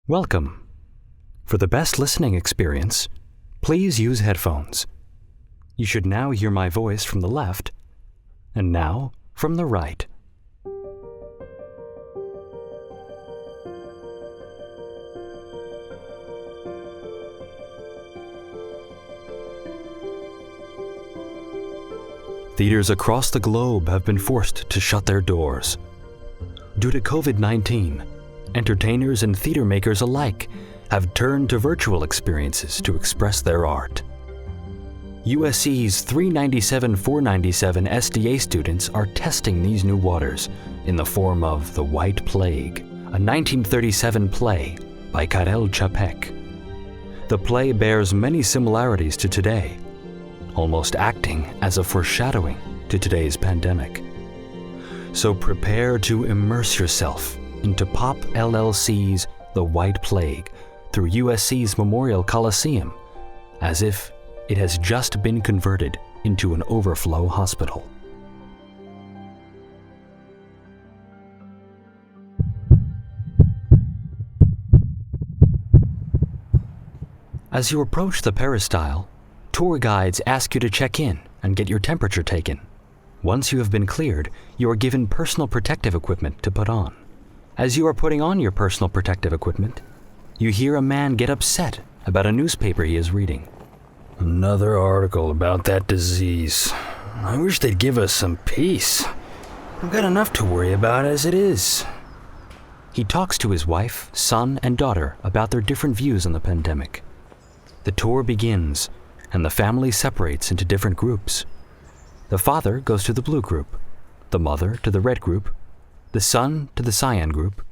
Welcome. For the best listening experience, please use headphones. You should now hear my voice from the left, and now from the right. Theaters across the globe have been forced to shut their doors. Due to COVID-19, entertainers and theater makers alike have turned to virtual experiences to express their art. USC's 397-497 SDA students are testing these new waters in the form of The White Plague, a 1937 play by Karel Capek. The play bears many similarities to today, almost acting as a foreshadowing to today's pandemic. So prepare to immerse yourself into P.O.P LLC's The White Plague through USC's Memorial Coliseum, as if it has just been converted into an overflow hospital. As you approach the peristyle, tour guides ask you to check in and get your temperature taken. Once you have been cleared, you are given personal protective equipment to put on. As you are putting on your personal protective equipment, you hear a man get upset about a newspaper he is reading. Another article about that disease. I wish they'd give us some peace. I've got enough to worry about as it is. He talks to his wife, son, and daughter about their different views on the pandemic. The tour begins, and the family separates into different groups. The father goes to the blue group, the mother to the red group, the son to the cyan group,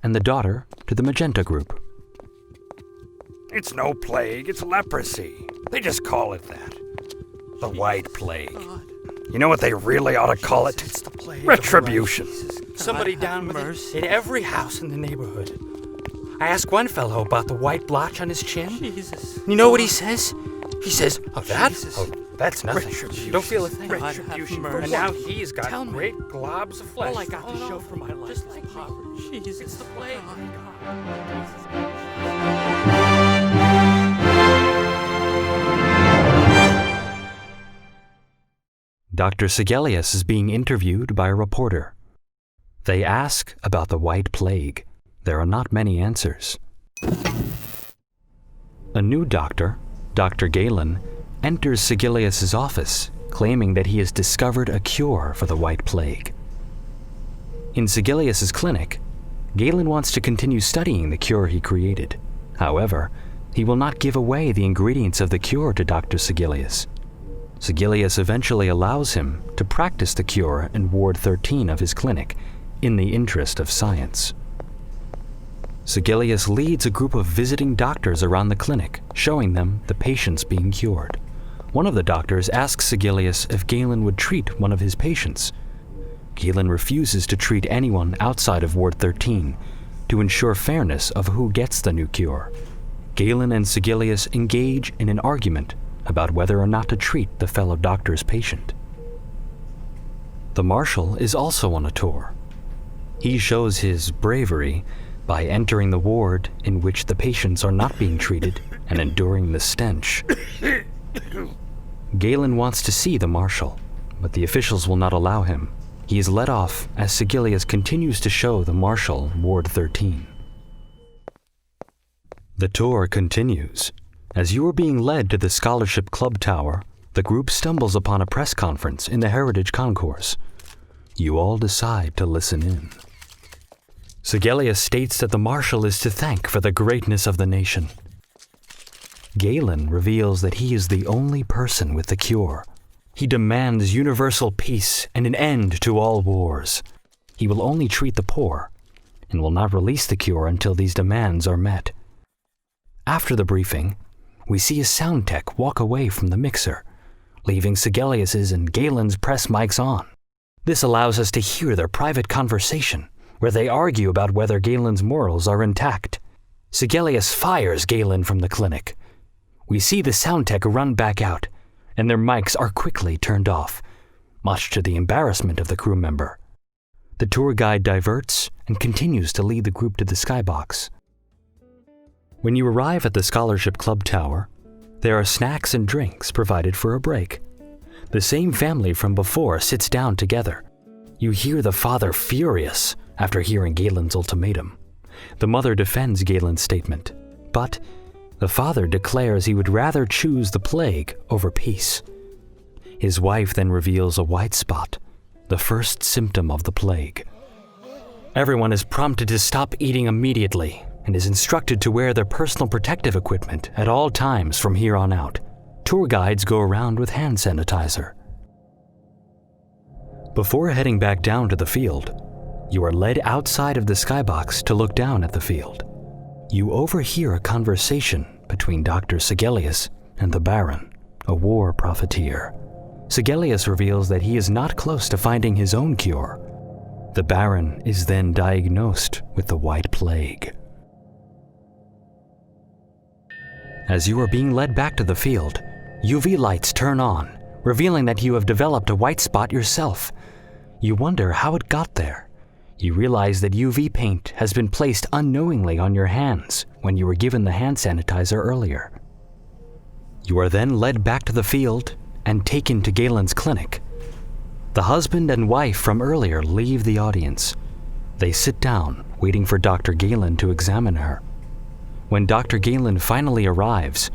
and the daughter to the magenta group. It's no plague, it's leprosy. They just call it that. The White Plague. You know what they really ought to call it? It's the plague. Retribution. Somebody down with it in every house in the neighborhood. I asked one fellow about the white blotch on his chin. Jesus. You know what he says? He says, "Oh, that? Jesus. Oh, that's nothing. Retribution. Don't feel a thing." Retribution. For and now he's got Tell me. great globs of flesh. All I got to show for my life Just is like poverty. Jesus. It's the plague. Dr. Sigelius is being interviewed by a reporter. They ask about the White Plague. There are not many answers. A new doctor, Dr. Galen, enters Sigelius' office, claiming that he has discovered a cure for the White Plague. In Sigelius' clinic, Galen wants to continue studying the cure he created. However, he will not give away the ingredients of the cure to Dr. Sigelius. Sigelius eventually allows him to practice the cure in Ward 13 of his clinic in the interest of science. Sigelius leads a group of visiting doctors around the clinic, showing them the patients being cured. One of the doctors asks Sigelius if Galen would treat one of his patients. Galen refuses to treat anyone outside of Ward 13 to ensure fairness of who gets the new cure. Galen and Sigelius engage in an argument about whether or not to treat the fellow doctor's patient. The marshal is also on a tour. He shows his bravery by entering the ward in which the patients are not being treated and enduring the stench. Galen wants to see the marshal, but the officials will not allow him. He is let off as Sigelius continues to show the marshal Ward 13. The tour continues. As you are being led to the Scholarship Club Tower, the group stumbles upon a press conference in the Heritage Concourse. You all decide to listen in. Sigelius states that the marshal is to thank for the greatness of the nation. Galen reveals that he is the only person with the cure. He demands universal peace and an end to all wars. He will only treat the poor and will not release the cure until these demands are met. After the briefing, we see a sound tech walk away from the mixer, leaving Sigelius's and Galen's press mics on. This allows us to hear their private conversation, where they argue about whether Galen's morals are intact. Sigelius fires Galen from the clinic. We see the sound tech run back out, and their mics are quickly turned off, much to the embarrassment of the crew member. The tour guide diverts and continues to lead the group to the skybox. When you arrive at the Scholarship Club Tower, there are snacks and drinks provided for a break. The same family from before sits down together. You hear the father furious after hearing Galen's ultimatum. The mother defends Galen's statement, but the father declares he would rather choose the plague over peace. His wife then reveals a white spot, the first symptom of the plague. Everyone is prompted to stop eating immediately and is instructed to wear their personal protective equipment at all times from here on out. Tour guides go around with hand sanitizer. Before heading back down to the field, you are led outside of the skybox to look down at the field. You overhear a conversation between Dr. Sigelius and the Baron, a war profiteer. Sigelius reveals that he is not close to finding his own cure. The Baron is then diagnosed with the White Plague. As you are being led back to the field, UV lights turn on, revealing that you have developed a white spot yourself. You wonder how it got there. You realize that UV paint has been placed unknowingly on your hands when you were given the hand sanitizer earlier. You are then led back to the field and taken to Galen's clinic. The husband and wife from earlier leave the audience. They sit down, waiting for Dr. Galen to examine her. When Dr. Galen finally arrives,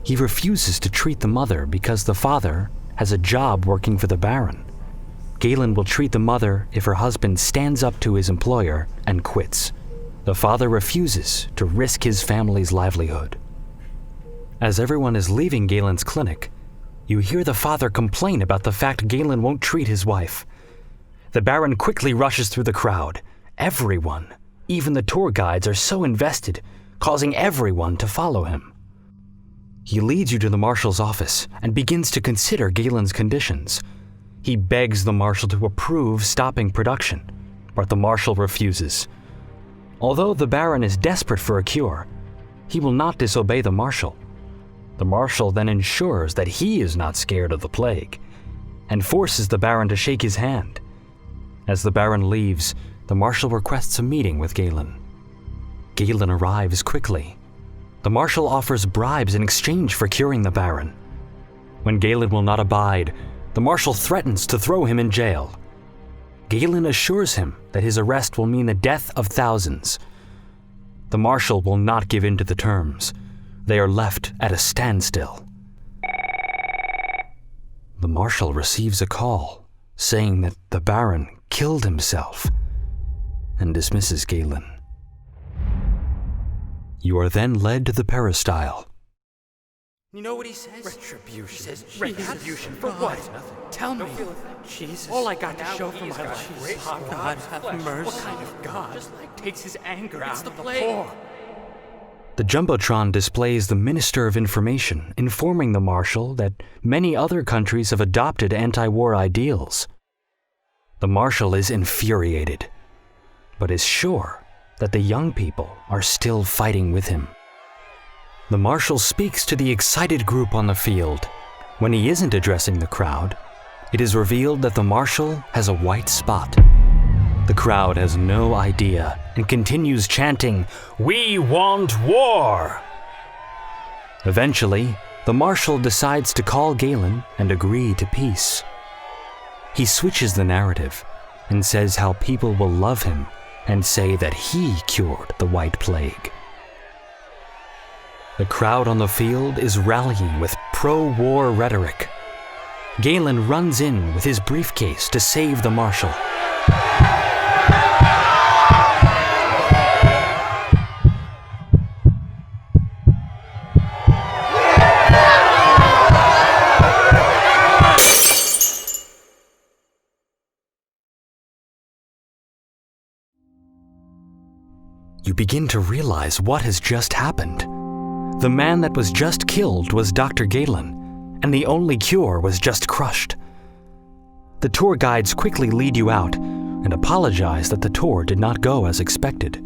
he refuses to treat the mother because the father has a job working for the Baron. Galen will treat the mother if her husband stands up to his employer and quits. The father refuses to risk his family's livelihood. As everyone is leaving Galen's clinic, you hear the father complain about the fact Galen won't treat his wife. The Baron quickly rushes through the crowd. Everyone, even the tour guides, are so invested, causing everyone to follow him. He leads you to the marshal's office and begins to consider Galen's conditions. He begs the marshal to approve stopping production, but the marshal refuses. Although the Baron is desperate for a cure, he will not disobey the marshal. The marshal then ensures that he is not scared of the plague and forces the Baron to shake his hand. As the Baron leaves, the marshal requests a meeting with Galen. Galen arrives quickly. The marshal offers bribes in exchange for curing the Baron. When Galen will not abide, the marshal threatens to throw him in jail. Galen assures him that his arrest will mean the death of thousands. The marshal will not give in to the terms. They are left at a standstill. The marshal receives a call saying that the Baron killed himself and dismisses Galen. You are then led to the peristyle. You know what he says? Retribution. He says, Retribution for what? Tell me. Jesus. All I got to show for my life. God have mercy. What kind of God takes his anger It's out the of the plague. poor? The Jumbotron displays the Minister of Information informing the Marshal that many other countries have adopted anti-war ideals. The Marshal is infuriated, but is sure that the young people are still fighting with him. The Marshal speaks to the excited group on the field. When he isn't addressing the crowd, it is revealed that the Marshal has a white spot. The crowd has no idea and continues chanting, "We want war!" Eventually, the Marshal decides to call Galen and agree to peace. He switches the narrative and says how people will love him and say that he cured the White Plague. The crowd on the field is rallying with pro-war rhetoric. Galen runs in with his briefcase to save the Marshal. You begin to realize what has just happened. The man that was just killed was Dr. Galen, and the only cure was just crushed. The tour guides quickly lead you out and apologize that the tour did not go as expected.